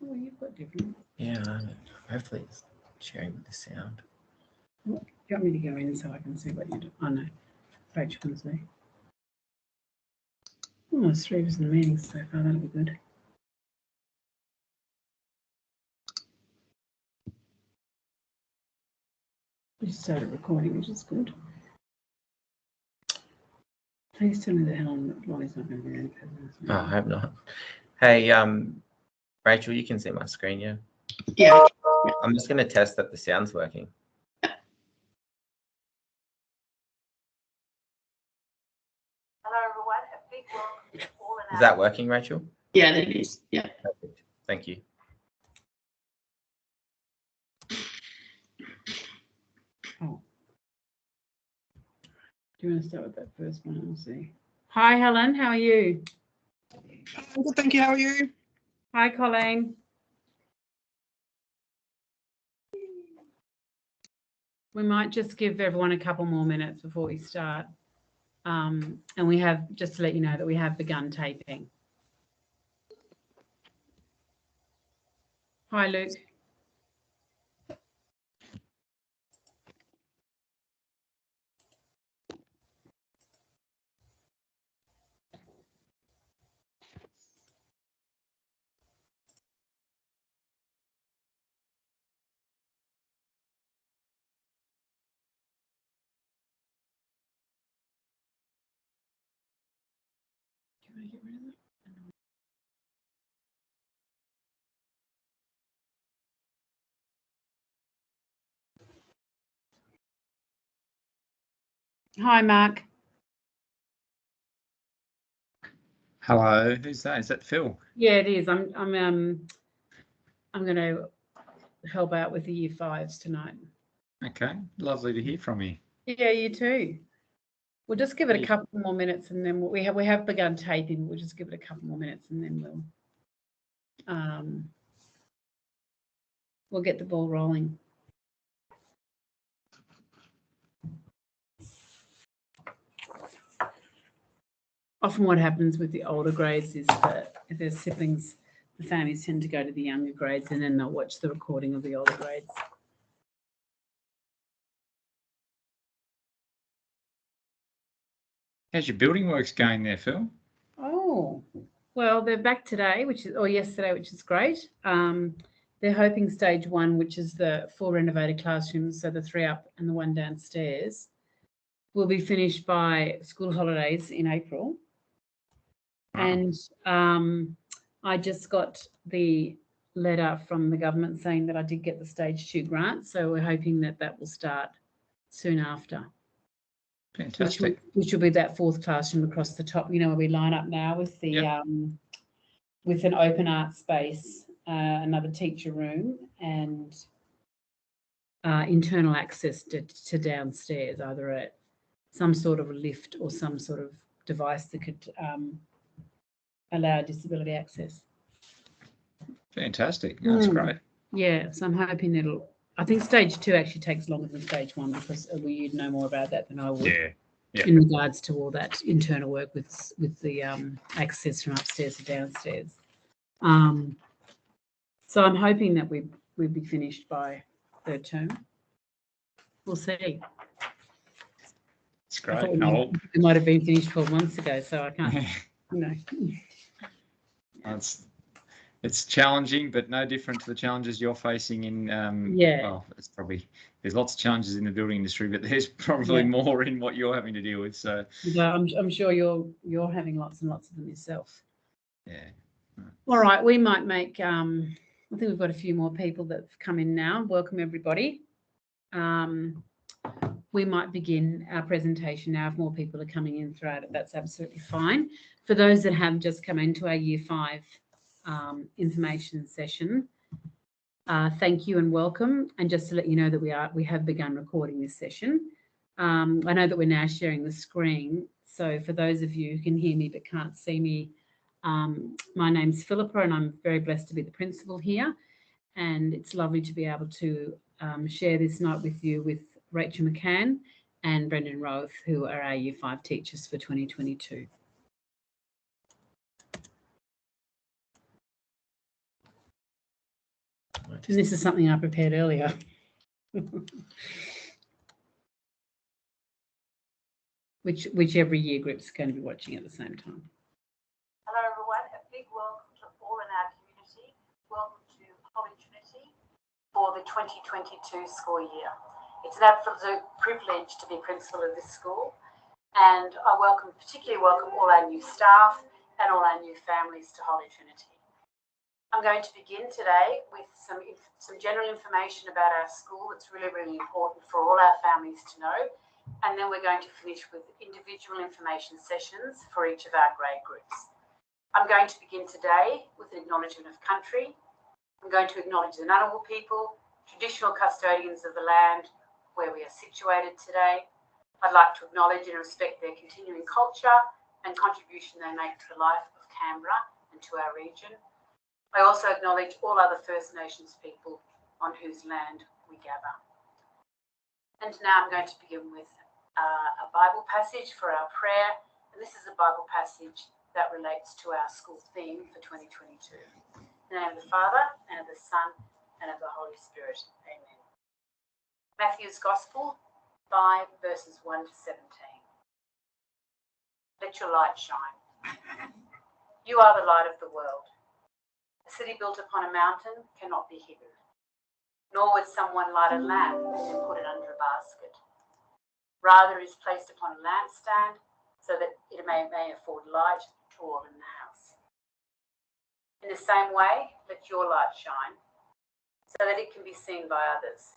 well, you've got different. Yeah, hopefully it's sharing with the sound. Do you want me to go in so I can see what you do? Oh, no. Rachel can see. Oh, there's 3 of us in the meeting so far. That'll be good. We just started recording, which is good. Please tell me that Lonnie's not going to be any presence. Oh, I hope not. Hey, Rachel, you can see my screen, yeah? Yeah. I'm just going to test that the sound's working. Hello, everyone. A big welcome to all in Is that working, Rachel? Yeah, it is. Yeah. Perfect. Thank you. Oh. Do you want to start with that first one? I'll see. Hi, Helen. How are you? I'm good, thank you. How are you? Hi, Colleen. We might just give everyone a couple more minutes before we start. And we have, just to let you know, that we have begun taping. Hi, Luke. Do you want to get rid of it? Hi, Mark. Hello, who's that? Is that Phil? Yeah, it is. I'm going to help out with the Year 5s tonight. Okay, lovely to hear from you. Yeah, you too. We'll just give it a couple more minutes, and then we have begun taping. We'll just give it a couple more minutes, and then we'll get the ball rolling. Often what happens with the older grades is that if there's siblings, the families tend to go to the younger grades and then they'll watch the recording of the older grades. How's your building works going there, Phil? Oh, well, they're back today, or yesterday, which is great. They're hoping stage 1, which is the 4 renovated classrooms, so the 3 up and the 1 downstairs, will be finished by school holidays in April. Wow. And I just got the letter from the government saying that I did get the stage 2 grant, so we're hoping that that will start soon after. Fantastic. Which will be that 4th classroom across the top, you know, where we line up now with the with an open art space, another teacher room, and internal access to downstairs, either some sort of a lift or some sort of device that could allow disability access. Fantastic. That's great. Yeah, so I'm hoping I think stage 2 actually takes longer than stage 1 because you'd know more about that than I would. Yeah. In regards to all that internal work with the access from upstairs to downstairs. So I'm hoping that we'll be finished by 3rd term. We'll see. It's great. It might have been finished 12 months ago, so I can't, you know. It's challenging, but no different to the challenges you're facing in. Well, there's lots of challenges in the building industry, but there's probably more in what you're having to deal with. So yeah, I'm sure you're having lots and lots of them yourself. Yeah. All right, we might make. I think we've got a few more people that have come in now. Welcome everybody. We might begin our presentation now. If more people are coming in throughout it, that's absolutely fine. For those that have just come into our Year 5 information session, thank you and welcome. And just to let you know that we have begun recording this session. I know that we're now sharing the screen. So for those of you who can hear me but can't see me, my name's Philippa and I'm very blessed to be the principal here. And it's lovely to be able to share this night with you with Rachel McCann and Brendan Roth, who are our Year 5 teachers for 2022. And this is something I prepared earlier. which every year group's going to be watching at the same time. Hello everyone, a big welcome to all in our community. Welcome to Holy Trinity for the 2022 school year. It's an absolute privilege to be principal of this school, and I particularly welcome all our new staff and all our new families to Holy Trinity. I'm going to begin today with some general information about our school that's really, really important for all our families to know. And then we're going to finish with individual information sessions for each of our grade groups. I'm going to begin today with an acknowledgement of country. I'm going to acknowledge the Ngunnawal people, traditional custodians of the land where we are situated today. I'd like to acknowledge and respect their continuing culture and contribution they make to the life of Canberra and to our region. I also acknowledge all other First Nations people on whose land we gather. And now I'm going to begin with a Bible passage for our prayer. And this is a Bible passage that relates to our school theme for 2022. In the name of the Father, and of the Son, and of the Holy Spirit. Amen. Matthew's Gospel 5, verses 1 to 17. Let your light shine. You are the light of the world. A city built upon a mountain cannot be hidden, nor would someone light a lamp and put it under a basket. Rather, it is placed upon a lampstand so that it may afford light to all in the house. In the same way, let your light shine so that it can be seen by others.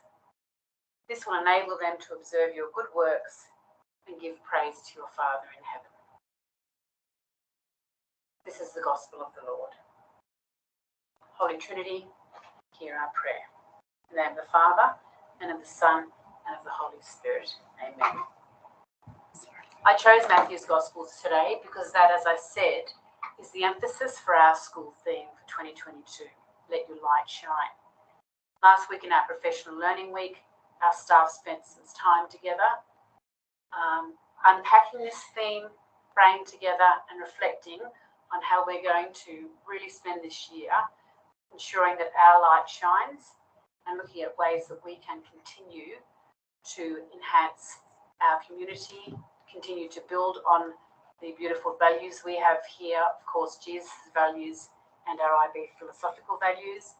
This will enable them to observe your good works and give praise to your Father in heaven. This is the Gospel of the Lord. Holy Trinity, hear our prayer. In the name of the Father, and of the Son, and of the Holy Spirit. Amen. I chose Matthew's Gospel today because that, as I said, is the emphasis for our school theme for 2022. Let your light shine. Last week in our professional learning week, our staff spent some time together unpacking this theme, praying together and reflecting on how we're going to really spend this year ensuring that our light shines and looking at ways that we can continue to enhance our community, continue to build on the beautiful values we have here, of course, Jesus' values and our IB philosophical values,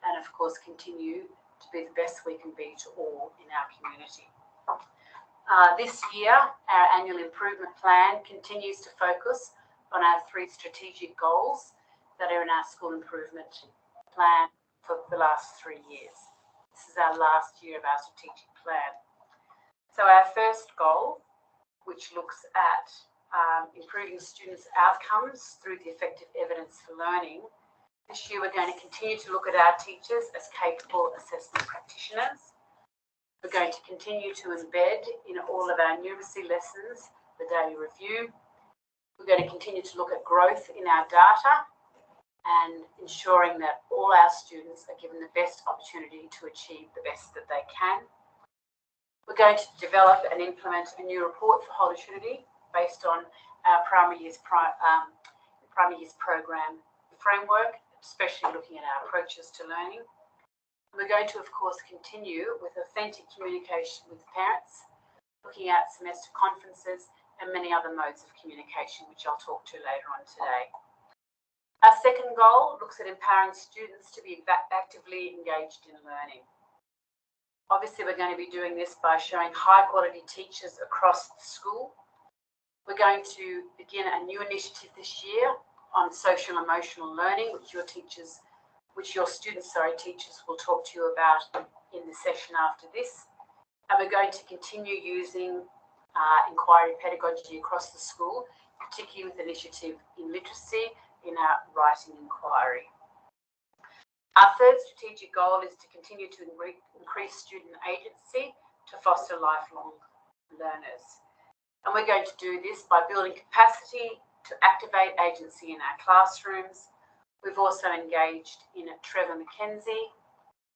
and of course continue to be the best we can be to all in our community. This year, our annual improvement plan continues to focus on our 3 strategic goals that are in our school improvement plan for the last 3 years. This is our last year of our strategic plan. So our first goal, which looks at improving students' outcomes through the effective evidence for learning, this year we're going to continue to look at our teachers as capable assessment practitioners. We're going to continue to embed in all of our numeracy lessons the daily review. We're going to continue to look at growth in our data and ensuring that all our students are given the best opportunity to achieve the best that they can. We're going to develop and implement a new report for Holy Trinity based on our primary years program framework, especially looking at our approaches to learning. And we're going to, of course, continue with authentic communication with parents, looking at semester conferences and many other modes of communication, which I'll talk to later on today. Our second goal looks at empowering students to be actively engaged in learning. Obviously, we're going to be doing this by showing high-quality teachers across the school. We're going to begin a new initiative this year on social emotional learning, which your teachers will talk to you about in the session after this. And we're going to continue using inquiry pedagogy across the school, particularly with initiative in literacy in our writing inquiry. Our third strategic goal is to continue to increase student agency to foster lifelong learners. And we're going to do this by building capacity to activate agency in our classrooms. We've also engaged in Trevor McKenzie,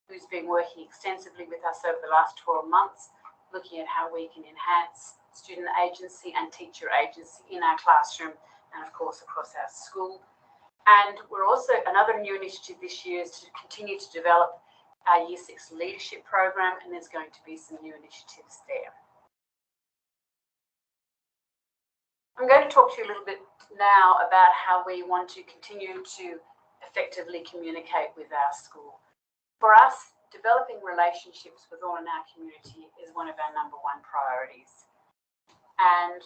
who's been working extensively with us over the last 12 months, looking at how we can enhance student agency and teacher agency in our classroom and, of course, across our school. And we're also, another new initiative this year is to continue to develop our Year 6 leadership program, and there's going to be some new initiatives there. I'm going to talk to you a little bit now about how we want to continue to effectively communicate with our school. For us, developing relationships with all in our community is one of our #1 priorities. And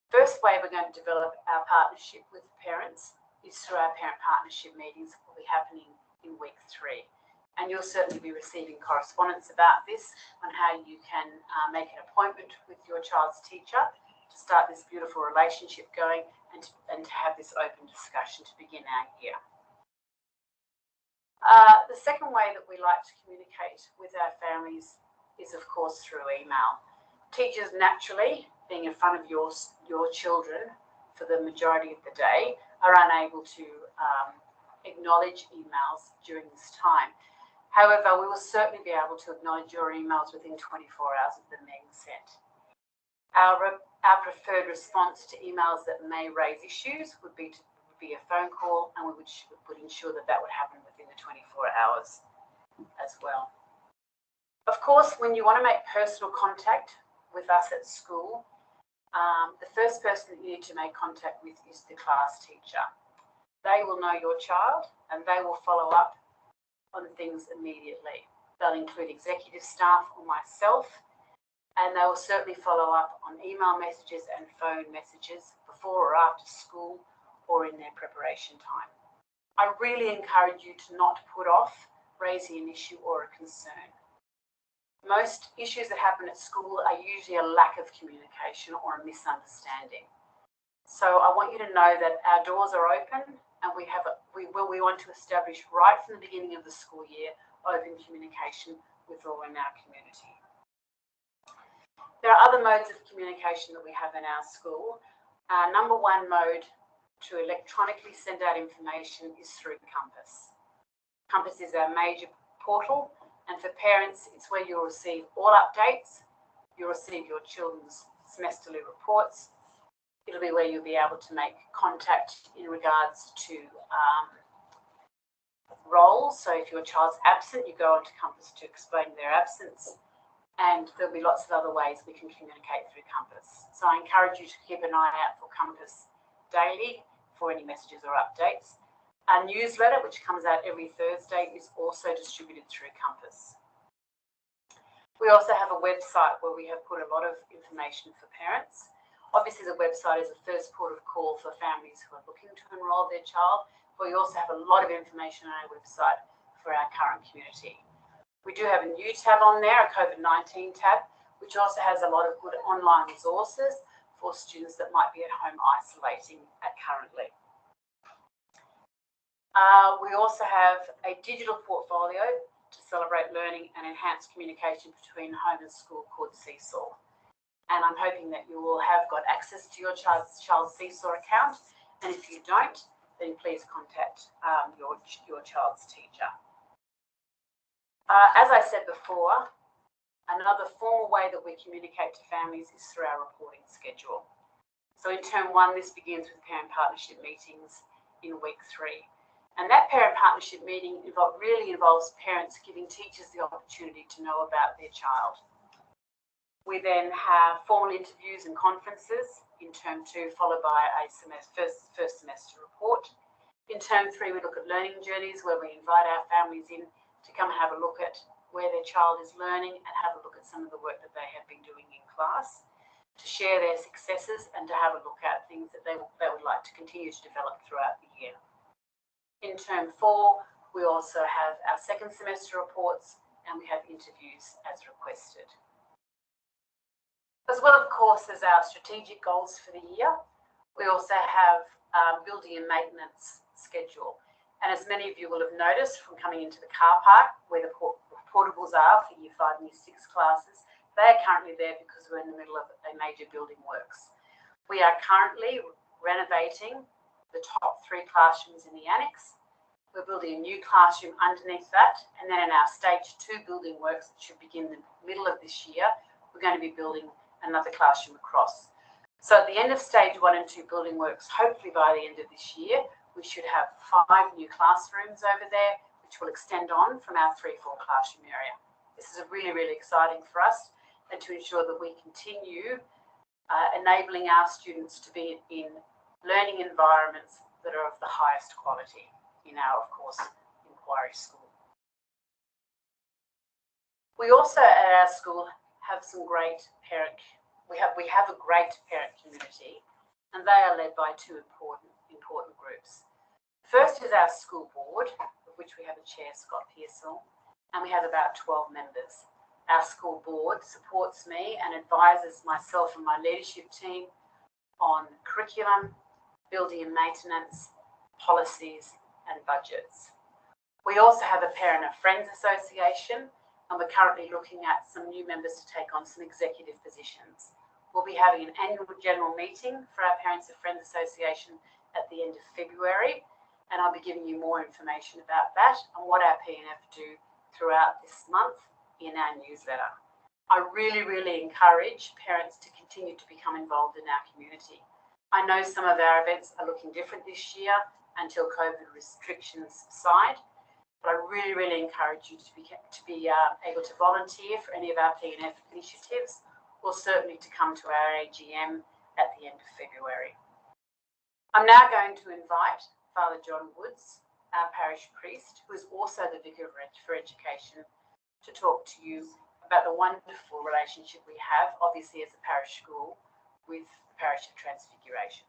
first way we're going to develop our partnership with parents is through our parent partnership meetings that will be happening in week 3. And you'll certainly be receiving correspondence about this on how you can make an appointment with your child's teacher to start this beautiful relationship going and to have this open discussion to begin our year. The second way that we like to communicate with our families is, of course, through email. Teachers, naturally, being in front of your children for the majority of the day, are unable to acknowledge emails during this time. However, we will certainly be able to acknowledge your emails within 24 hours of them being sent. Our preferred response to emails that may raise issues would be a phone call, and we would ensure that would happen within the 24 hours as well. Of course, when you want to make personal contact with us at school, the first person that you need to make contact with is the class teacher. They will know your child and they will follow up on things immediately. They'll include executive staff or myself, and they will certainly follow up on email messages and phone messages before or after school or in their preparation time. I really encourage you to not put off raising an issue or a concern. Most issues that happen at school are usually a lack of communication or a misunderstanding. So I want you to know that our doors are open, and we want to establish right from the beginning of the school year open communication with all in our community. There are other modes of communication that we have in our school. Our #1 mode to electronically send out information is through Compass. Compass is our major portal, and for parents, it's where you'll receive all updates. You'll receive your children's semesterly reports. It'll be where you'll be able to make contact in regards to roles. So if your child's absent, you go onto Compass to explain their absence. And there'll be lots of other ways we can communicate through Compass. So I encourage you to keep an eye out for Compass daily for any messages or updates. Our newsletter, which comes out every Thursday, is also distributed through Compass. We also have a website where we have put a lot of information for parents. Obviously, the website is the first port of call for families who are looking to enrol their child, but we also have a lot of information on our website for our current community. We do have a new tab on there, a COVID-19 tab, which also has a lot of good online resources for students that might be at home isolating currently. We also have a digital portfolio to celebrate learning and enhance communication between home and school called Seesaw. And I'm hoping that you will have got access to your child's Seesaw account. And if you don't, then please contact your child's teacher. As I said before, another formal way that we communicate to families is through our reporting schedule. So in term 1, this begins with parent partnership meetings in week 3. And that parent partnership meeting really involves parents giving teachers the opportunity to know about their child. We then have formal interviews and conferences in term 2, followed by a first semester report. In term 3, we look at learning journeys where we invite our families in to come and have a look at where their child is learning and have a look at some of the work that they have been doing in class, to share their successes and to have a look at things that they would like to continue to develop throughout the year. In term 4, we also have our second semester reports and we have interviews as requested. As well, of course, as our strategic goals for the year, we also have building and maintenance schedule. And as many of you will have noticed from coming into the car park where the portables are for Year 5 and Year 6 classes, they are currently there because we're in the middle of a major building works. We are currently renovating the top 3 classrooms in the annex. We're building a new classroom underneath that. And then in our stage 2 building works that should begin in the middle of this year, we're going to be building another classroom across. So at the end of stage 1 and 2 building works, hopefully by the end of this year, we should have 5 new classrooms over there with which will extend on from our 3-4 classroom area. This is really, really exciting for us, and to ensure that we continue enabling our students to be in learning environments that are of the highest quality in our, of course, Inquiry School. We also at our school have some great parent, we have a great parent community, and they are led by two important groups. First is our school board, of which we have a chair, Scott Pearsall, and we have about 12 members. Our school board supports me and advises myself and my leadership team on curriculum, building and maintenance, policies and budgets. We also have a Parent and Friends Association, and we're currently looking at some new members to take on some executive positions. We'll be having an annual general meeting for our Parents and Friends Association at the end of February, and I'll be giving you more information about that and what our P&F do throughout this month in our newsletter. I really, really encourage parents to continue to become involved in our community. I know some of our events are looking different this year until COVID restrictions subside, but I really, really encourage you to be able to volunteer for any of our P&F initiatives, or certainly to come to our AGM at the end of February. I'm now going to invite Father John Woods, our parish priest, who is also the Vicar for Education, to talk to you about the wonderful relationship we have, obviously as a parish school, with the parish of Transfiguration.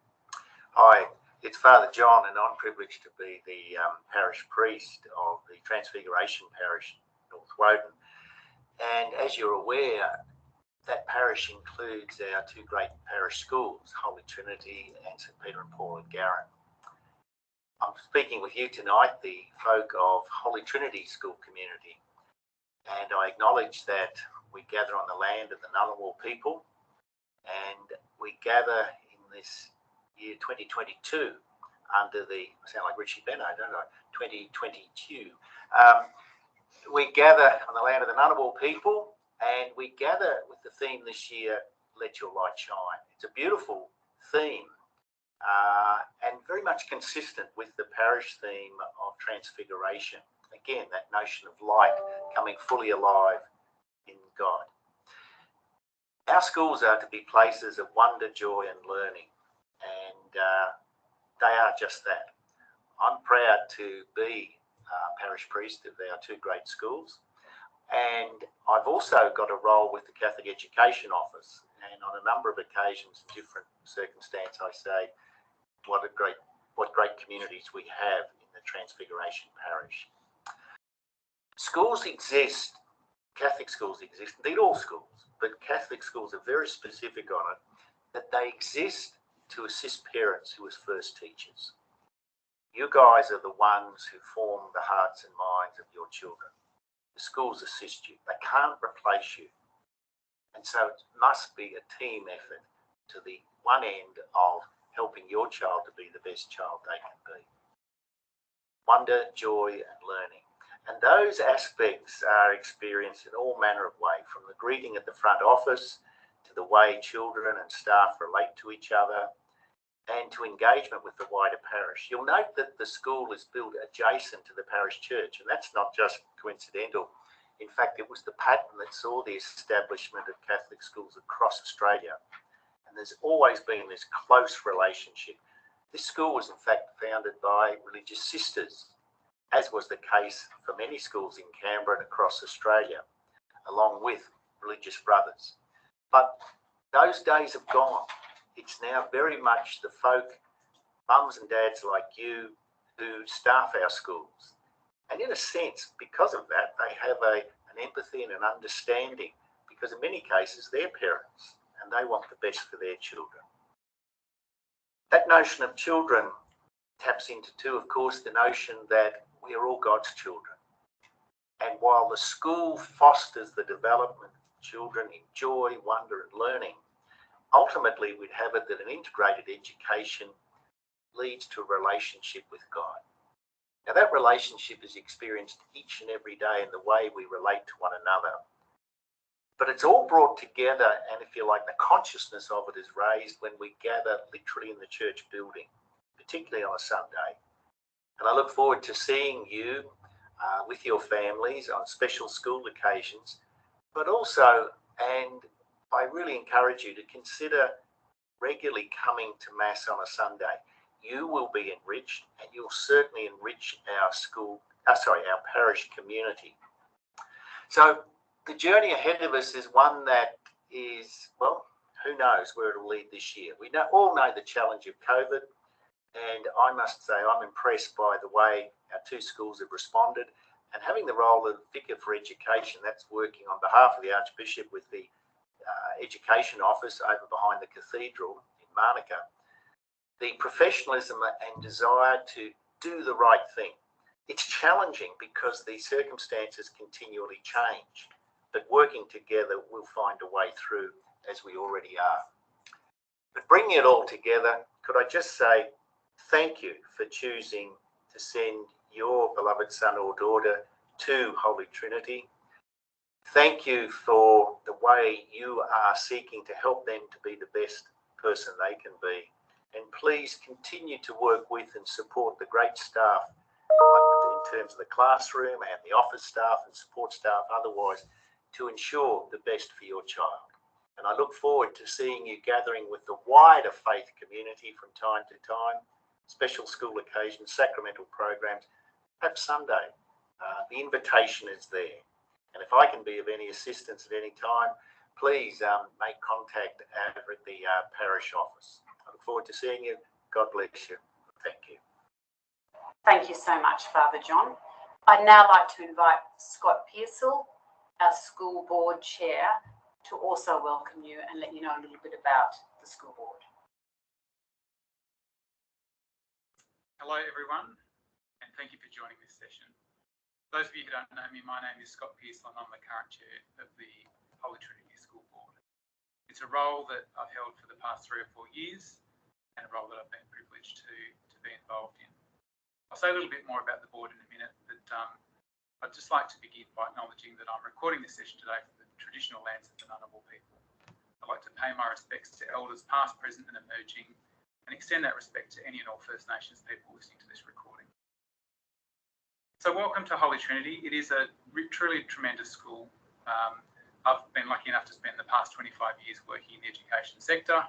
Hi, it's Father John, and I'm privileged to be the parish priest of the Transfiguration Parish, North Woden. And as you're aware, that parish includes our two great parish schools, Holy Trinity and St Peter and Paul at Garran. I'm speaking with you tonight, the folk of Holy Trinity School community, and I acknowledge that we gather on the land of the Ngunnawal people, and we gather in this year 2022 under the, I sound like Richie Benaud, don't I? 2022. We gather on the land of the Ngunnawal people, and we gather with the theme this year, Let Your Light Shine. It's a beautiful theme and very much consistent with the parish theme of Transfiguration. Again, that notion of light coming fully alive in God. Our schools are to be places of wonder, joy and learning, and they are just that. I'm proud to be parish priest of our two great schools, and I've also got a role with the Catholic Education Office, and on a number of occasions in different circumstances I say what great communities we have in the Transfiguration Parish. Schools exist, Catholic schools exist, indeed all schools, but Catholic schools are very specific on it, that they exist to assist parents who are first teachers. You guys are the ones who form the hearts and minds of your children. The schools assist you. They can't replace you. And so it must be a team effort to the one end of helping your child to be the best child they can be. Wonder, joy and learning. And those aspects are experienced in all manner of ways, from the greeting at the front office to the way children and staff relate to each other and to engagement with the wider parish. You'll note that the school is built adjacent to the parish church, and that's not just coincidental. In fact, it was the pattern that saw the establishment of Catholic schools across Australia. And there's always been this close relationship. This school was in fact founded by religious sisters, as was the case for many schools in Canberra and across Australia, along with religious brothers. But those days have gone. It's now very much the folk, mums and dads like you, who staff our schools. And in a sense, because of that, they have an empathy and an understanding, because in many cases they're parents and they want the best for their children. That notion of children taps into too, of course, the notion that we are all God's children. And while the school fosters the development of children in joy, wonder and learning, ultimately we'd have it that an integrated education leads to a relationship with God. Now that relationship is experienced each and every day in the way we relate to one another. But it's all brought together, and if you like, the consciousness of it is raised when we gather literally in the church building, particularly on a Sunday. And I look forward to seeing you with your families on special school occasions, but also, and I really encourage you to consider regularly coming to Mass on a Sunday. You will be enriched, and you'll certainly enrich our parish community. So the journey ahead of us is one that is, well, who knows where it'll lead this year. We all know the challenge of COVID, and I must say I'm impressed by the way our two schools have responded, and having the role of Vicar for Education, that's working on behalf of the Archbishop with the Education Office over behind the Cathedral in Manuka, the professionalism and desire to do the right thing. It's challenging because the circumstances continually change, but working together we'll find a way through, as we already are. But bringing it all together, could I just say thank you for choosing to send your beloved son or daughter to Holy Trinity. Thank you for the way you are seeking to help them to be the best person they can be. And please continue to work with and support the great staff in terms of the classroom and the office staff and support staff otherwise to ensure the best for your child. And I look forward to seeing you gathering with the wider faith community from time to time, special school occasions, sacramental programs, perhaps Sunday. The invitation is there. And if I can be of any assistance at any time, please make contact over at the parish office. I look forward to seeing you. God bless you. Thank you. Thank you so much, Father John. I'd now like to invite Scott Pearsall, our school board chair, to also welcome you and let you know a little bit about the school board. Hello everyone, and thank you for joining this session. Those of you who don't know me, my name is Scott Pearsall and I'm the current chair of the Holy Trinity School Board. It's a role that I've held for the past 3 or 4 years and a role that I've been privileged to be involved in. I'll say a little bit more about the board in a minute, but I'd just like to begin by acknowledging that I'm recording this session today from the traditional lands of the Ngunnawal people. I'd like to pay my respects to elders past, present and emerging, and extend that respect to any and all First Nations people listening to this recording. So welcome to Holy Trinity. It is a truly tremendous school. I've been lucky enough to spend the past 25 years working in the education sector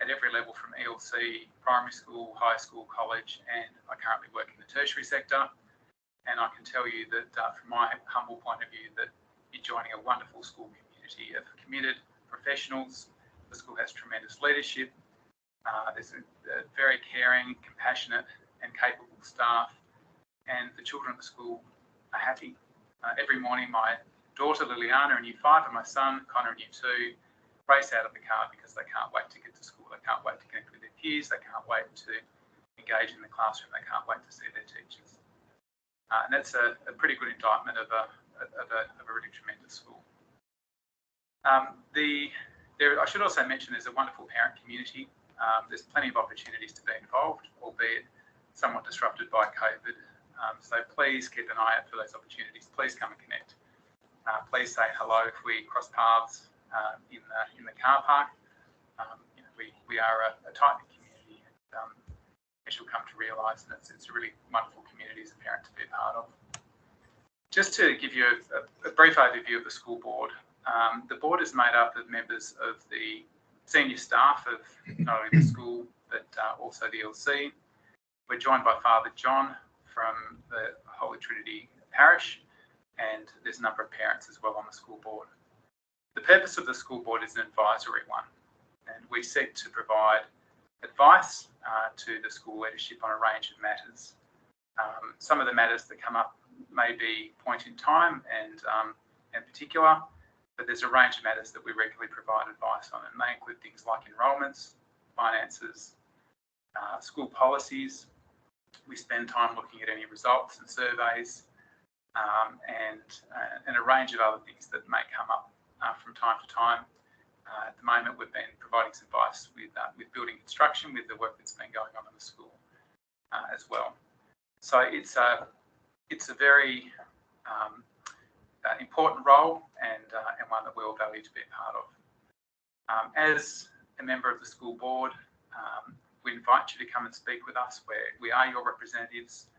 at every level from ELC, primary school, high school, college, and I currently work in the tertiary sector. And I can tell you that from my humble point of view that you're joining a wonderful school community of committed professionals. The school has tremendous leadership. There's a very caring, compassionate and capable staff. And the children at the school are happy. Every morning, my daughter Liliana in Year 5 and my son Connor in Year 2 race out of the car because they can't wait to get to school. They can't wait to connect with their peers. They can't wait to engage in the classroom. They can't wait to see their teachers. And that's a pretty good indictment of a really tremendous school. I should also mention there's a wonderful parent community. There's plenty of opportunities to be involved, albeit somewhat disrupted by COVID. So please keep an eye out for those opportunities. Please come and connect. Please say hello if we cross paths in the car park. We are a tight-knit community, and as you'll come to realise, that it's a really wonderful community as a parent to be a part of. Just to give you a brief overview of the school board, the board is made up of members of the senior staff of not only the school but also the ELC. We're joined by Father John from the Holy Trinity Parish, and there's a number of parents as well on the school board. The purpose of the school board is an advisory one, and we seek to provide advice to the school leadership on a range of matters. Some of the matters that come up may be point in time and particular, but there's a range of matters that we regularly provide advice on, and they include things like enrolments, finances, school policies. We spend time looking at any results and surveys, and a range of other things that may come up from time to time. At the moment, we've been providing some advice with building construction, with the work that's been going on in the school as well. So it's a very important role and one that we all value to be a part of. As a member of the school board, we invite you to come and speak with us. We are your representatives.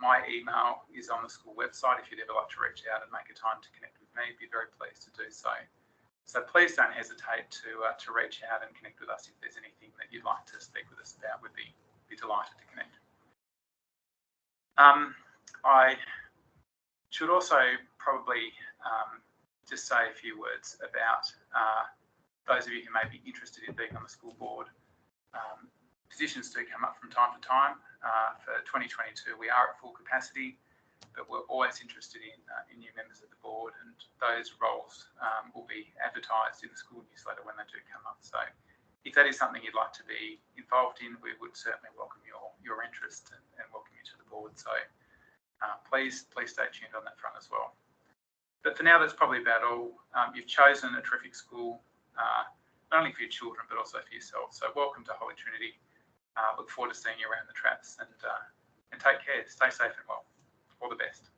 My email is on the school website. If you'd ever like to reach out and make a time to connect with me, I'd be very pleased to do so. So please don't hesitate to reach out and connect with us if there's anything that you'd like to speak with us about. We'd be delighted to connect. I should also probably just say a few words about those of you who may be interested in being on the school board. Positions do come up from time to time. For 2022, we are at full capacity, but we're always interested in new members of the board, and those roles will be advertised in the school newsletter when they do come up. So if that is something you'd like to be involved in, we would certainly welcome your interest and welcome you to the board. So please stay tuned on that front as well. But for now, that's probably about all. You've chosen a terrific school, not only for your children, but also for yourself. So welcome to Holy Trinity. Look forward to seeing you around the traps, and take care. Stay safe and well. All the best.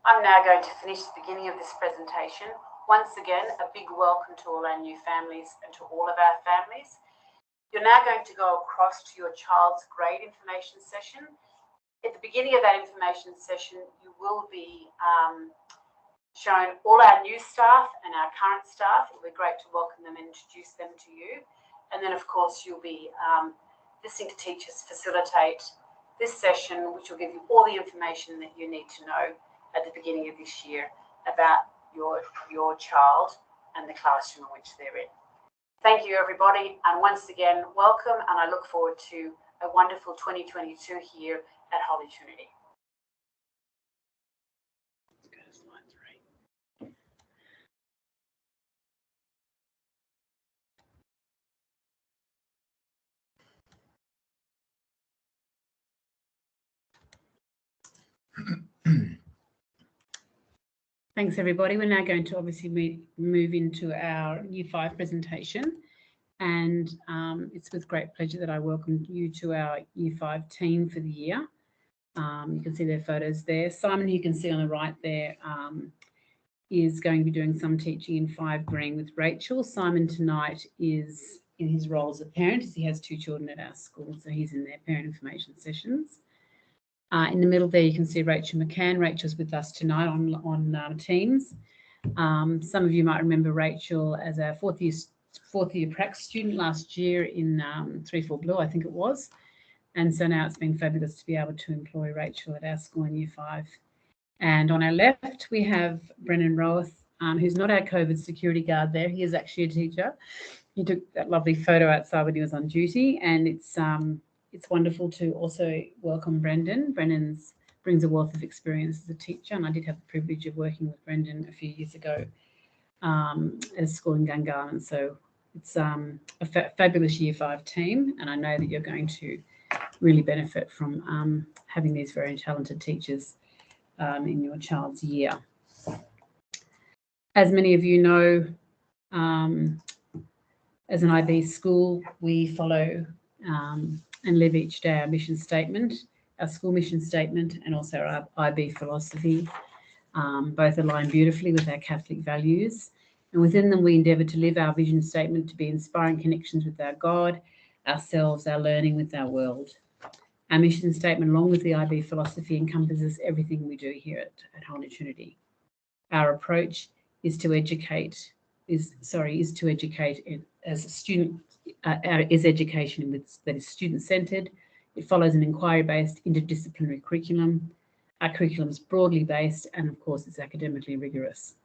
I'm now going to finish the beginning of this presentation. Once again, a big welcome to all our new families and to all of our families. You're now going to go across to your child's grade information session. At the beginning of that information session, you will be shown all our new staff and our current staff. It will be great to welcome them and introduce them to you. And then, of course, you'll be listening to teachers facilitate this session, which will give you all the information that you need to know at the beginning of this year about your child and the classroom in which they're in. Thank you, everybody, and once again, welcome, and I look forward to a wonderful 2022 here at Holy Trinity. Thanks, everybody. We're now going to obviously move into our Year 5 presentation, and it's with great pleasure that I welcome you to our Year 5 team for the year. You can see their photos there. Simon, who you can see on the right there, is going to be doing some teaching in 5 Green with Rachel. Simon tonight is in his role as a parent, as he has 2 children at our school, so he's in their parent information sessions. In the middle there, you can see Rachel McCann. Rachel's with us tonight on Teams. Some of you might remember Rachel as our fourth year prac student last year in 3-4 Blue, I think it was. And so now it's been fabulous to be able to employ Rachel at our school in Year 5. And on our left, we have Brendan Rowath, who's not our COVID security guard there. He is actually a teacher. He took that lovely photo outside when he was on duty, and it's wonderful to also welcome Brendan. Brendan brings a wealth of experience as a teacher, and I did have the privilege of working with Brendan a few years ago at a school in Gungahlin. So it's a fabulous Year 5 team, and I know that you're going to really benefit from having these very talented teachers in your child's year. As many of you know, as an IB school, we follow and live each day our mission statement, our school mission statement, and also our IB philosophy. Both align beautifully with our Catholic values. And within them, we endeavour to live our vision statement to be inspiring connections with our God, ourselves, our learning with our world. Our mission statement, along with the IB philosophy, encompasses everything we do here at Holy Trinity. Our approach is to educate, as a student, is education that is student-centred. It follows an inquiry-based interdisciplinary curriculum. Our curriculum is broadly based, and of course, it's academically rigorous.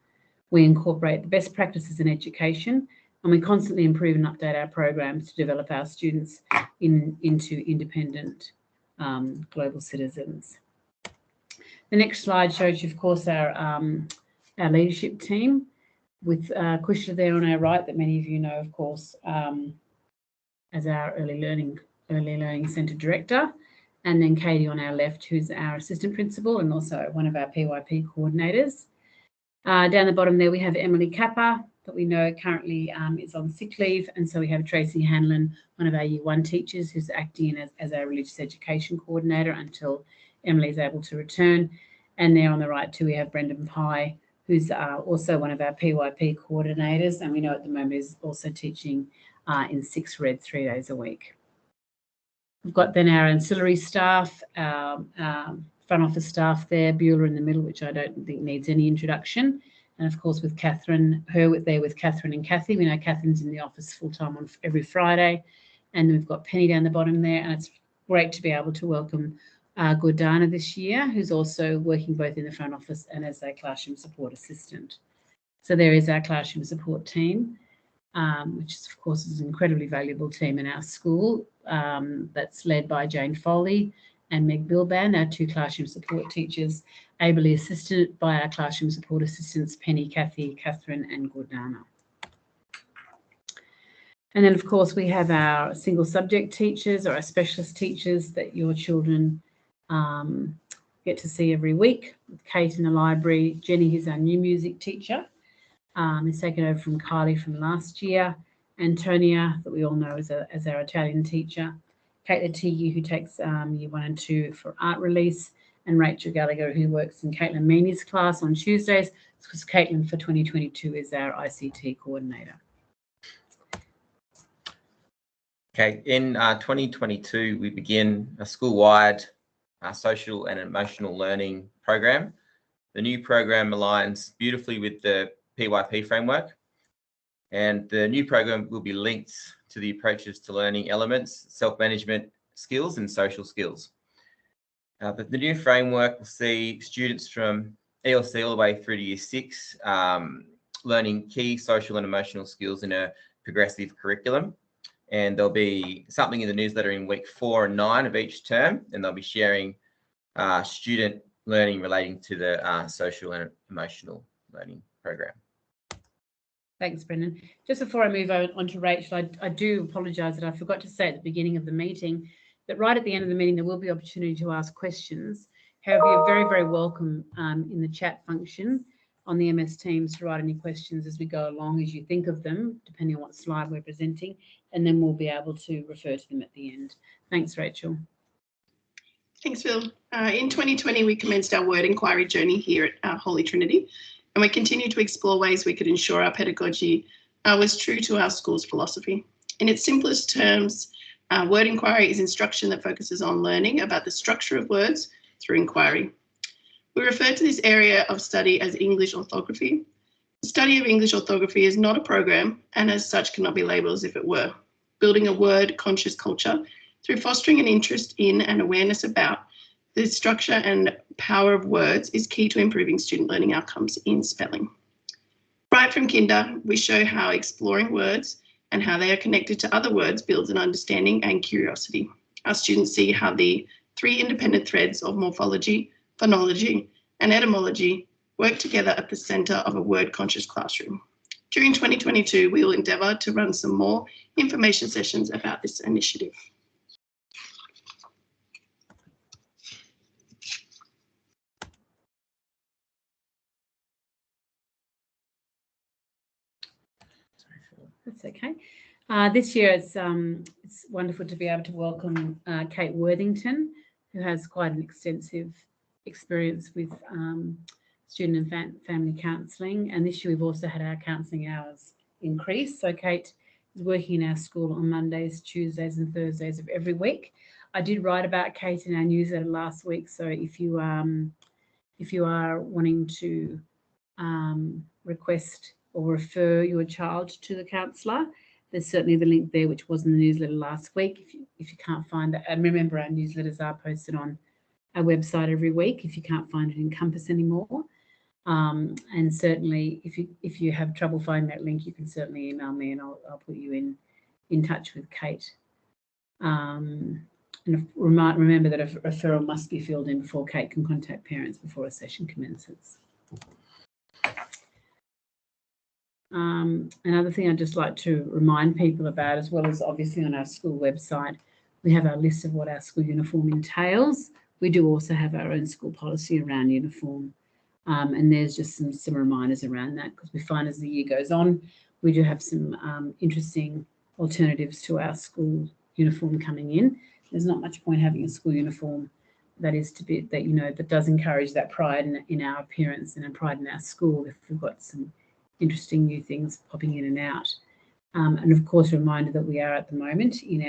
We incorporate the best practices in education, and we constantly improve and update our programs to develop our students into independent global citizens. The next slide shows you, of course, our leadership team, with Kushla there on our right, that many of you know, of course, as our Early Learning Centre Director, and then Katie on our left, who's our Assistant Principal and also one of our PYP coordinators. Down the bottom there, we have Emily Kappa, that we know currently is on sick leave, and so we have Tracy Hanlon, one of our Year 1 teachers, who's acting as our Religious Education Coordinator until Emily is able to return. And there on the right too, we have Brendan Pye, who's also one of our PYP coordinators, and we know at the moment is also teaching in 6 Red 3 days a week. We've got then our ancillary staff, our front office staff there, Beulah in the middle, which I don't think needs any introduction. And of course with Catherine, there with Catherine and Kathy. We know Catherine's in the office full-time on every Friday. And we've got Penny down the bottom there. And it's great to be able to welcome Gordana this year, who's also working both in the front office and as a classroom support assistant. So there is our classroom support team, which is, of course, is an incredibly valuable team in our school that's led by Jane Foley and Meg Bilban, our 2 classroom support teachers, ably assisted by our classroom support assistants, Penny, Kathy, Catherine and Gordana. And then, of course, we have our single subject teachers or our specialist teachers that your children get to see every week. With Kate in the library, Jenny, who's our new music teacher, is taken over from Kylie from last year. Antonia, that we all know as our Italian teacher. Kate Latigi, who takes year 1 and 2 for art release, and Rachel Gallagher, who works in Caitlin Meany's class on Tuesdays, because Caitlin for 2022 is our ICT coordinator. Okay, in 2022, we begin a school-wide social and emotional learning program. The new program aligns beautifully with the PYP framework, and the new program will be linked to the approaches to learning elements, self-management skills and social skills. But the new framework will see students from ELC all the way through to year 6 learning key social and emotional skills in a progressive curriculum. And there'll be something in the newsletter in week 4 and 9 of each term, and they'll be sharing student learning relating to the social and emotional learning program. Thanks, Brendan. Just before I move on to Rachel, I do apologise that I forgot to say at the beginning of the meeting that right at the end of the meeting, there will be opportunity to ask questions. However, you're very, very welcome in the chat function on the MS Teams to write any questions as we go along, as you think of them, depending on what slide we're presenting, and then we'll be able to refer to them at the end. Thanks, Rachel. Thanks, Phil. In 2020, we commenced our word inquiry journey here at Holy Trinity, and we continue to explore ways we could ensure our pedagogy was true to our school's philosophy. In its simplest terms, word inquiry is instruction that focuses on learning about the structure of words through inquiry. We refer to this area of study as English orthography. The study of English orthography is not a program, and as such cannot be labelled as if it were. Building a word-conscious culture through fostering an interest in and awareness about the structure and power of words is key to improving student learning outcomes in spelling. Right from kinder, we show how exploring words and how they are connected to other words builds an understanding and curiosity. Our students see how the 3 independent threads of morphology, phonology, and etymology work together at the centre of a word-conscious classroom. During 2022, we will endeavour to run some more information sessions about this initiative. That's okay. This year it's wonderful to be able to welcome Kate Worthington, who has quite an extensive experience with student and family counselling. And this year we've also had our counselling hours increase. So Kate is working in our school on Mondays, Tuesdays and Thursdays of every week. I did write about Kate in our newsletter last week. So if you are wanting to request or refer your child to the counsellor, there's certainly the link there, which was in the newsletter last week. If you can't find that, and remember our newsletters are posted on our website every week if you can't find it in Compass anymore. And certainly if you have trouble finding that link, you can certainly email me and I'll put you in touch with Kate. And remember that a referral must be filled in before Kate can contact parents before a session commences. Another thing I'd just like to remind people about, as well as obviously on our school website, we have our list of what our school uniform entails. We do also have our own school policy around uniform, and there's just some reminders around that, because we find as the year goes on, we do have some interesting alternatives to our school uniform coming in. There's not much point having a school uniform that does encourage that pride in our appearance and a pride in our school if we've got some interesting new things popping in and out. And of course, a reminder that we are at the moment in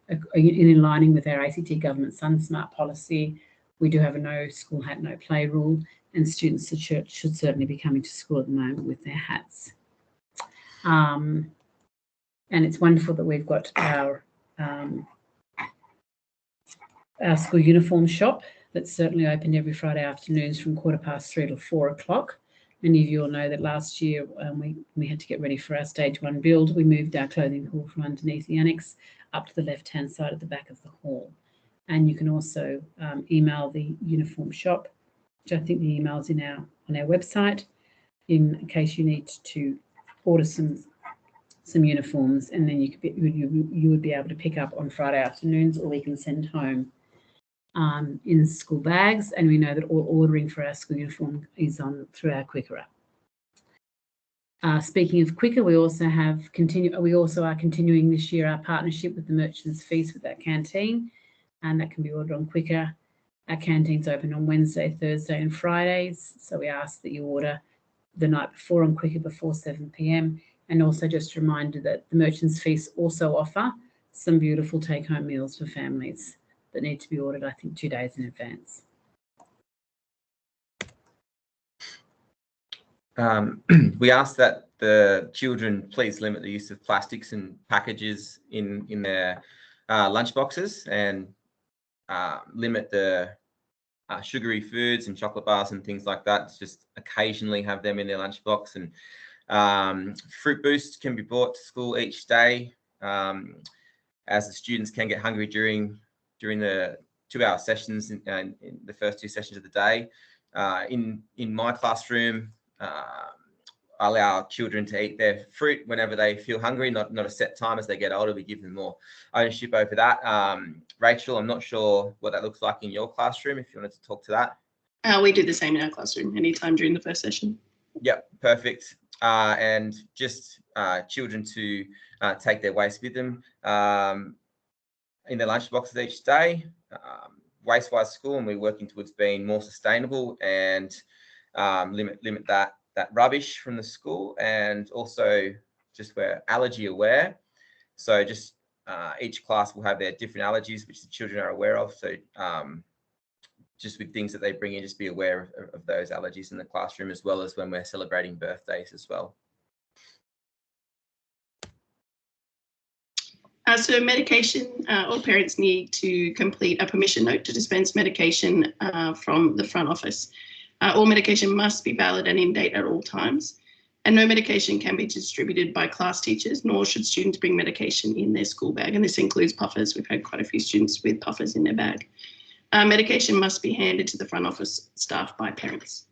aligning with our ACT Government Sun Smart policy. We do have a no school hat, no play rule, and students should certainly be coming to school at the moment with their hats. And it's wonderful that we've got our school uniform shop that's certainly open every Friday afternoons from 3:15 to 4 o'clock. Many of you will know that last year we had to get ready for our stage 1 build. We moved our clothing hall from underneath the annex up to the left-hand side at the back of the hall. And you can also email the uniform shop, which I think the email's on our website, in case you need to order some uniforms, and then you would be able to pick up on Friday afternoons, or we can send home in school bags. And we know that all ordering for our school uniform is on through our Quicker app. Speaking of Quicker, we also are continuing this year our partnership with the Merchants Feast with our canteen, and that can be ordered on Quicker. Our canteen's open on Wednesday, Thursday and Fridays, so we ask that you order the night before on Quicker before 7 p.m. And also just a reminder that the Merchants Feast also offer some beautiful take-home meals for families that need to be ordered, I think, 2 days in advance. We ask that the children please limit the use of plastics and packages in their lunch boxes, and limit the sugary foods and chocolate bars and things like that. Just occasionally have them in their lunchbox. And fruit boosts can be brought to school each day, as the students can get hungry during the 2-hour sessions in the first 2 sessions of the day. In my classroom, I allow children to eat their fruit whenever they feel hungry, not a set time. As they get older, we give them more ownership over that. Rachel, I'm not sure what that looks like in your classroom, if you wanted to talk to that. We do the same in our classroom, anytime during the first session. Yep, perfect. And just children to take their waste with them in their lunch boxes each day. Wastewise School, and we're working towards being more sustainable and limit that rubbish from the school, and also just we're allergy aware. So just each class will have their different allergies, which the children are aware of. So just with things that they bring in, just be aware of those allergies in the classroom, as well as when we're celebrating birthdays as well. So medication, all parents need to complete a permission note to dispense medication from the front office. All medication must be valid and in date at all times, and no medication can be distributed by class teachers, nor should students bring medication in their school bag, and this includes puffers. We've had quite a few students with puffers in their bag. Medication must be handed to the front office staff by parents.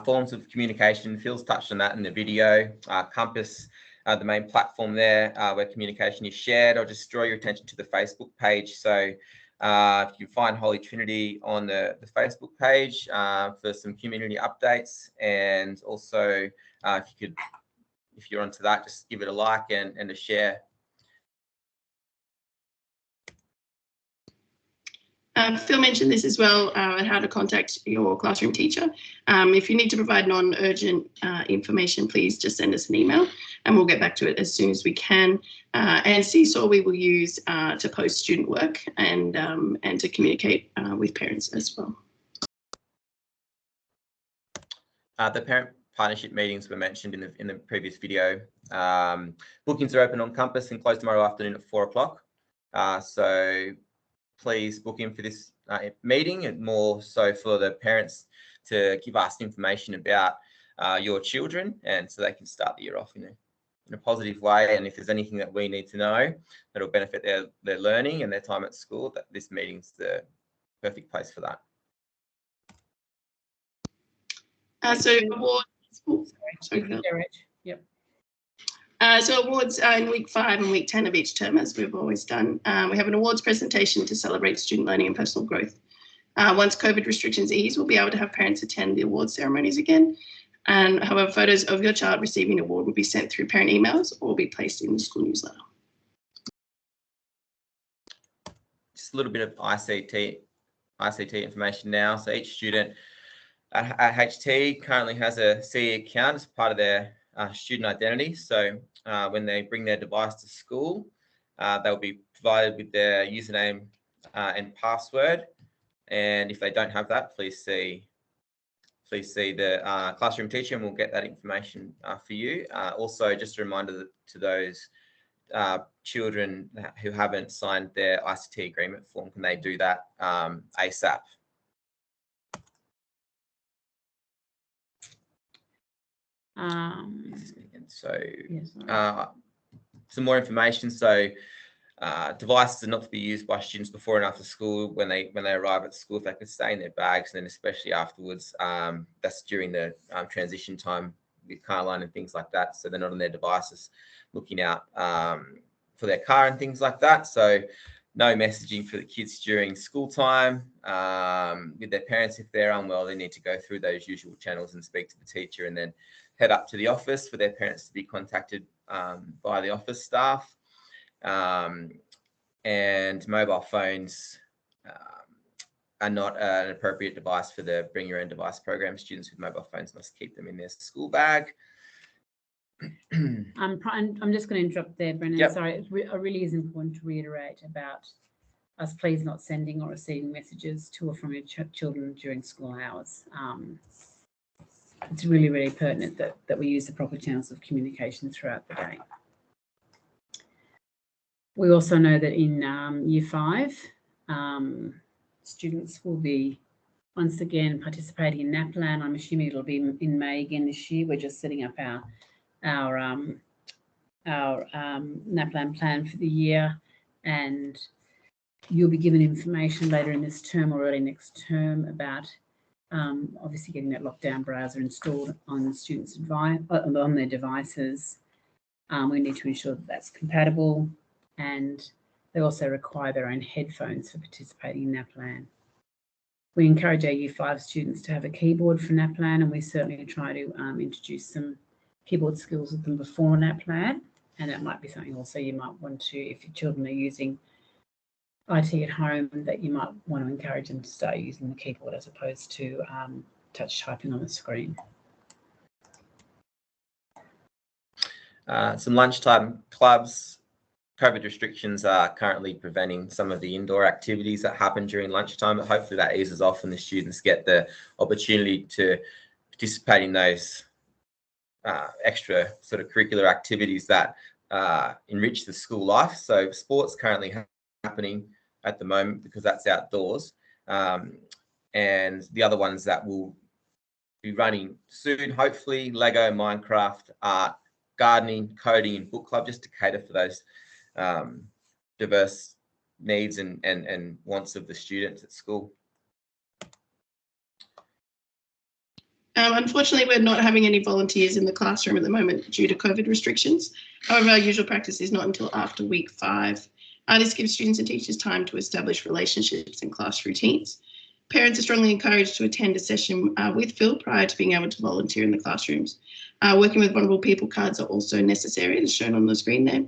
Forms of communication, Phil's touched on that in the video. Compass, the main platform there where communication is shared. I'll just draw your attention to the Facebook page. So if you find Holy Trinity on the Facebook page for some community updates, and also if you're onto that, just give it a like and a share. Phil mentioned this as well, how to contact your classroom teacher. If you need to provide non-urgent information, please just send us an email and we'll get back to it as soon as we can. And Seesaw we will use to post student work and to communicate with parents as well. The parent partnership meetings were mentioned in the previous video. Bookings are open on Compass and close tomorrow afternoon at 4 o'clock. So please book in for this meeting, and more so for the parents to give us information about your children, and so they can start the year off in a positive way. And if there's anything that we need to know that'll benefit their learning and their time at school, that this meeting's the perfect place for that. So awards. Yep. So awards in week 5 and week 10 of each term, as we've always done. We have an awards presentation to celebrate student learning and personal growth. Once COVID restrictions ease, we'll be able to have parents attend the awards ceremonies again. And however, photos of your child receiving an award will be sent through parent emails or be placed in the school newsletter. Just a little bit of ICT information now. So each student at HT currently has a CE account as part of their student identity. So when they bring their device to school, they'll be provided with their username and password. And if they don't have that, please see the classroom teacher, and we'll get that information for you. Also, just a reminder to those children who haven't signed their ICT agreement form, can they do that ASAP? Some more information. So devices are not to be used by students before and after school. When they arrive at school, if they could stay in their bags, and then especially afterwards, that's during the transition time with car line and things like that. So they're not on their devices looking out for their car and things like that. So no messaging for the kids during school time. With their parents, if they're unwell, they need to go through those usual channels and speak to the teacher, and then head up to the office for their parents to be contacted by the office staff. And mobile phones are not an appropriate device for the Bring Your Own Device program. Students with mobile phones must keep them in their school bag. I'm just going to interrupt there, Brennan. Yep. Sorry, it really is important to reiterate about us please not sending or receiving messages to or from your children during school hours. It's really, really pertinent that we use the proper channels of communication throughout the day. We also know that in Year 5, students will be once again participating in NAPLAN. I'm assuming it'll be in May again this year. We're just setting up our NAPLAN plan for the year, and you'll be given information later in this term or early next term about obviously getting that lockdown browser installed on students' on their devices. We need to ensure that that's compatible, and they also require their own headphones for participating in NAPLAN. We encourage our Year 5 students to have a keyboard for NAPLAN, and we certainly try to introduce some keyboard skills with them before NAPLAN, and that might be something also you might want to, if your children are using IT at home, that you might want to encourage them to start using the keyboard as opposed to touch typing on the screen. Some lunchtime clubs. COVID restrictions are currently preventing some of the indoor activities that happen during lunchtime, but hopefully that eases off and the students get the opportunity to participate in those extra sort of curricular activities that enrich the school life. So sports currently happening at the moment because that's outdoors. And the other ones that will be running soon, hopefully, Lego, Minecraft, art, gardening, coding, and book club, just to cater for those diverse needs and wants of the students at school. Unfortunately, we're not having any volunteers in the classroom at the moment due to COVID restrictions. However, our usual practice is not until after week 5. This gives students and teachers time to establish relationships and class routines. Parents are strongly encouraged to attend a session with Phil prior to being able to volunteer in the classrooms. Working with vulnerable people cards are also necessary, as shown on the screen there.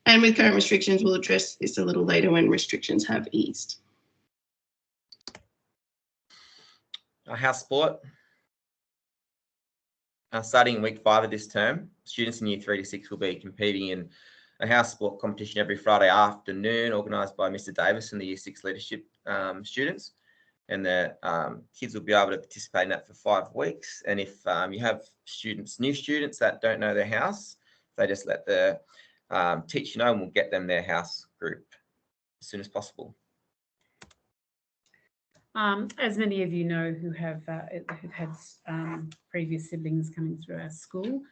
And with current restrictions, we'll address this a little later when restrictions have eased. House sport. Starting in week 5 of this term, students in Year 3 to 6 will be competing in a house sport competition every Friday afternoon, organised by Mr. Davis and the Year 6 leadership students. And the kids will be able to participate in that for 5 weeks. And if you have new students that don't know their house, they just let the teacher know, and we'll get them their house group as soon as possible. As many of you know who've had previous siblings coming through our school,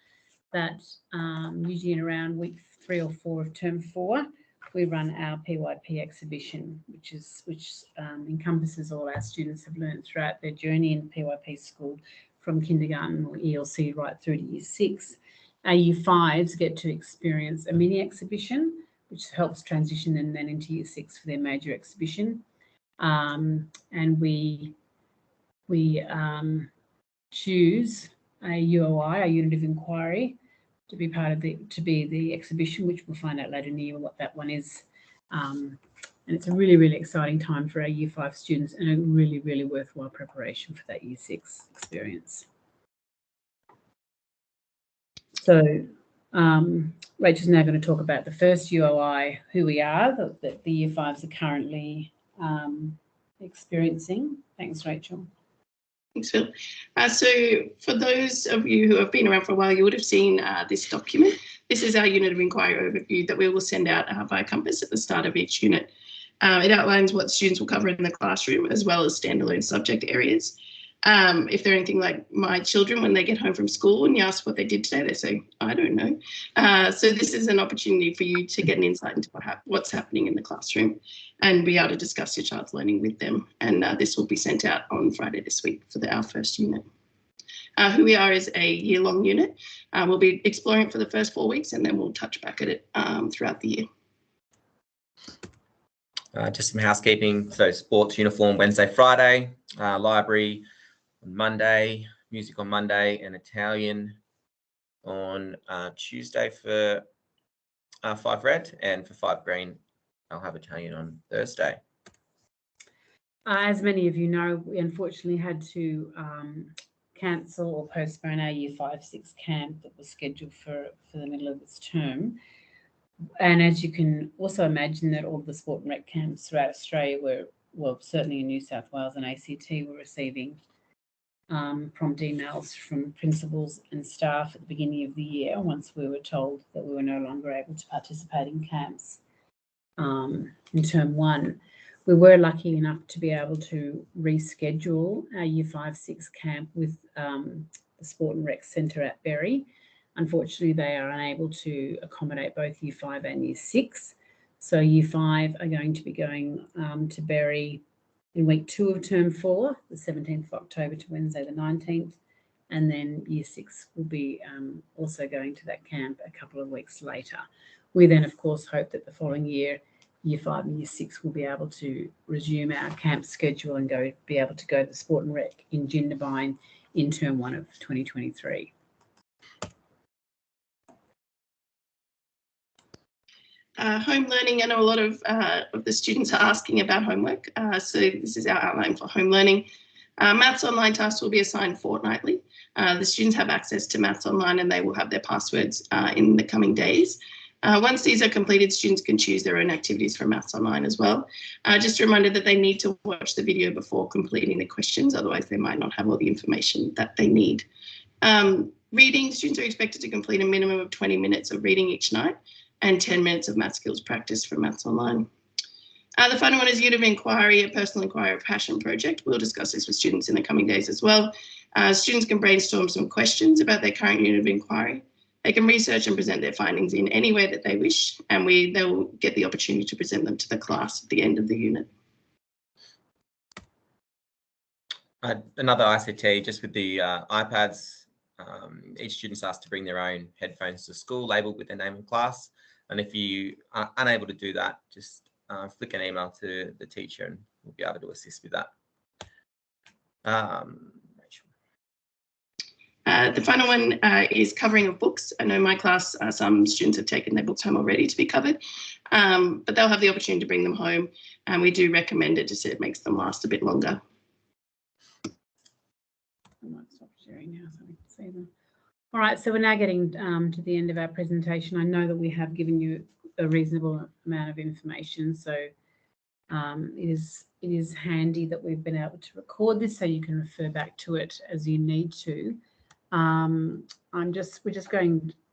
that usually in around week 3 or 4 of term 4, we run our PYP exhibition, which encompasses all our students have learned throughout their journey in PYP school, from kindergarten or ELC right through to Year 6. Our Year 5s get to experience a mini exhibition, which helps transition them then into Year 6 for their major exhibition. And we choose a UOI, a unit of inquiry, to be part of the exhibition, which we'll find out later in the year what that one is. And it's a really, really exciting time for our Year 5 students, and a really, really worthwhile preparation for that Year 6 experience. So Rachel's now going to talk about the first UOI, who we are, that the Year 5s are currently experiencing. Thanks, Rachel. Thanks, Phil. So for those of you who have been around for a while, you would have seen this document. This is our unit of inquiry overview that we will send out via Compass at the start of each unit. It outlines what students will cover in the classroom as well as standalone subject areas. If they're anything like my children, when they get home from school and you ask what they did today, they say, I don't know. So this is an opportunity for you to get an insight into what's happening in the classroom and be able to discuss your child's learning with them. And this will be sent out on Friday this week for our first unit. Who We Are is a year-long unit. We'll be exploring it for the first 4 weeks and then we'll touch back at it throughout the year. Just some housekeeping. So sports uniform Wednesday, Friday, library on Monday, music on Monday, and Italian on Tuesday for 5 red, and for 5 green, I'll have Italian on Thursday. As many of you know, we unfortunately had to cancel or postpone our Year 5-6 camp that was scheduled for the middle of this term. And as you can also imagine, that all the sport and rec camps throughout Australia were, well, certainly in New South Wales and ACT, were receiving prompt emails from principals and staff at the beginning of the year once we were told that we were no longer able to participate in camps in term 1. We were lucky enough to be able to reschedule our Year 5-6 camp with the Sport and Rec Centre at Berry. Unfortunately, they are unable to accommodate both Year 5 and Year 6. So Year 5 are going to be going to Berry in week 2 of term 4, the 17th of October to Wednesday the 19th. And then Year 6 will be also going to that camp a couple of weeks later. We then, of course, hope that the following year, Year 5 and Year 6 will be able to resume our camp schedule and be able to go to the Sport and Rec in Jindabyne in term 1 of 2023. Home learning, I know a lot of the students are asking about homework. So this is our outline for home learning. Maths online tasks will be assigned fortnightly. The students have access to Maths online and they will have their passwords in the coming days. Once these are completed, students can choose their own activities for Maths online as well. Just a reminder that they need to watch the video before completing the questions, otherwise they might not have all the information that they need. Reading, students are expected to complete a minimum of 20 minutes of reading each night and 10 minutes of math skills practice for Maths online. The final one is Unit of Inquiry, a personal inquiry of passion project. We'll discuss this with students in the coming days as well. Students can brainstorm some questions about their current Unit of Inquiry. They can research and present their findings in any way that they wish, and they'll get the opportunity to present them to the class at the end of the unit. Another ICT, just with the iPads, each student's asked to bring their own headphones to school, labelled with their name and class. And if you are unable to do that, just flick an email to the teacher and we'll be able to assist with that. The final one is covering of books. I know my class, some students have taken their books home already to be covered, but they'll have the opportunity to bring them home, and we do recommend it, just so it makes them last a bit longer. I might stop sharing now so we can see them. All right, so we're now getting to the end of our presentation. I know that we have given you a reasonable amount of information, so it is handy that we've been able to record this so you can refer back to it as you need to. We're just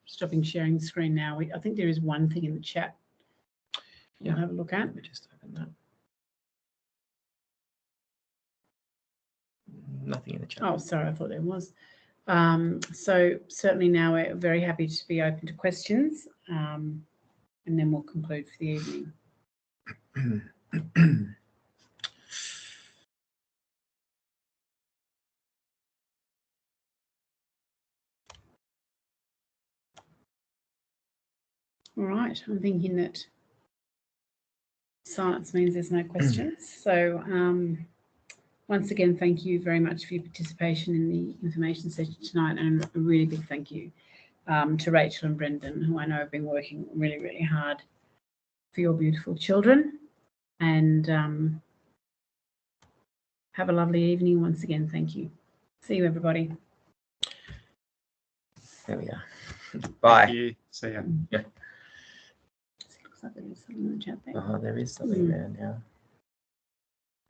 stopping sharing the screen now. I think there is one thing in the chat. Yeah, we'll have a look at. Let me just open that. Nothing in the chat. Oh, sorry, I thought there was. So certainly now we're very happy to be open to questions, and then we'll conclude for the evening. All right, I'm thinking that silence means there's no questions. So once again, thank you very much for your participation in the information session tonight, and a really big thank you to Rachel and Brendan, who I know have been working really, really hard for your beautiful children. And have a lovely evening. Once again, thank you. See you, everybody. There we are. Bye. Thank you. See ya. Yeah. Looks like there is something in the chat there. Oh, there is something there now.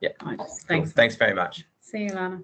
Yeah. Right, Cool. thanks. Thanks very much. See you, Lana.